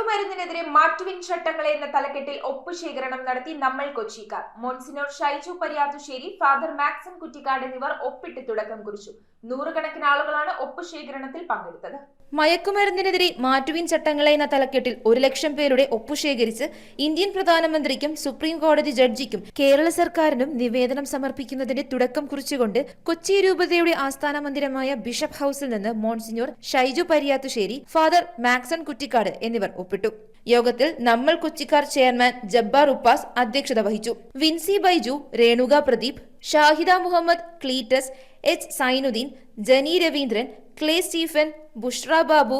മയക്കുമരുന്നിനെതിരെ മാറ്റുവിൻ ചട്ടങ്ങളെ എന്ന തലക്കെട്ടിൽ ഒപ്പുശേഖരണം നടത്തി നമ്മൾ കൊച്ചിക്കാർ. മോൺസിനോർ ഷൈജു പരിയാത്തുശ്ശേരി, ഫാദർ മാക്സൺ കുറ്റിക്കാട് എന്നിവർ ഒപ്പിട്ട് തുടക്കം കുറിച്ചു. നൂറുകണക്കിന് ആളുകളാണ് ഒപ്പുശേഖരണത്തിൽ പങ്കെടുത്തത്. മയക്കുമരുന്നിനെതിരെ മാറ്റുവിൻ ചട്ടങ്ങളെ എന്ന തലക്കെട്ടിൽ 1,00,000 പേരുടെ ഒപ്പുശേഖരിച്ച് ഇന്ത്യൻ പ്രധാനമന്ത്രിക്കും സുപ്രീം കോടതി ജഡ്ജിക്കും കേരള സർക്കാരിനും നിവേദനം സമർപ്പിക്കുന്നതിന്റെ തുടക്കം കുറിച്ചുകൊണ്ട് കൊച്ചി രൂപതയുടെ ആസ്ഥാന മന്ദിരമായ ബിഷപ്പ് ഹൌസിൽ നിന്ന് മോൺസിനോർ ഷൈജു പരിയാത്തുശ്ശേരി, ഫാദർ മാക്സൺ കുറ്റിക്കാട് എന്നിവർ ഒപ്പിട്ടു. യോഗത്തിൽ നമ്മൾ കൊച്ചിക്കാർ ചെയർമാൻ ജബ്ബാർ ഉപ്പാസ് അധ്യക്ഷത വഹിച്ചു. Vincy Baiju, Renuka Pradeep, Shahida Muhammad, Cleetus, H Zainuddin, Jani Raveendran, Clay Stephen, Bushra Babu,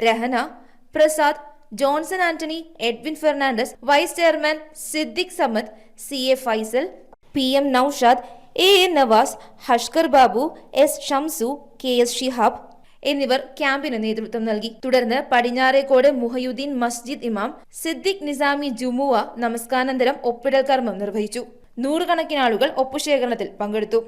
Rahana, Prasad, Johnson Antony, Edwin Fernandez, vice chairman Siddique Samad, CA Faisal, PM Naushad, AN Navas, Hashkar Babu, S Shamsu, KS Shihab എന്നിവർ ക്യാമ്പിന് നേതൃത്വം നൽകി. തുടർന്ന് പടിഞ്ഞാറേക്കോട് മുഹയുദ്ദീൻ മസ്ജിദ് ഇമാം സിദ്ദിഖ് നിസാമി ജുമുവ നമസ്കാരാനന്തരം ഒപ്പിടൽ കർമ്മം നിർവഹിച്ചു. നൂറുകണക്കിന് ആളുകൾ ഒപ്പുശേഖരണത്തിൽ പങ്കെടുത്തു.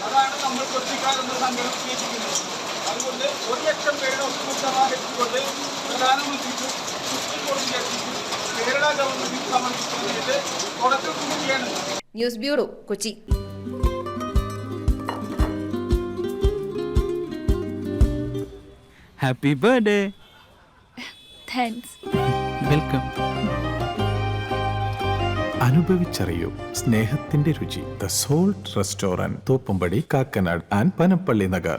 അതാണ് നമ്മൾ കൊച്ചിക്കാരെന്ന സംഘടന ഉദ്ദേശിക്കുന്നത്. അതുകൊണ്ട് 1,00,000 പേരുടെ ഒപ്പും സമാഹരിച്ചുകൊണ്ട് പ്രധാനമന്ത്രിക്കും സുപ്രീം കോടതി ജഡ്ജിക്കും കേരള ഗവൺമെന്റിന് സമർപ്പിക്കുന്നതിന് തുടക്കം കുറിക്കുകയാണ്. News bureau, Kochi. Happy birthday. Thanks. Welcome. അനുഭവിച്ചറിയൂ സ്നേഹത്തിന്റെ രുചി. The salt restaurant, Thoppumpady, Kakkanad and Panampilly Nagar.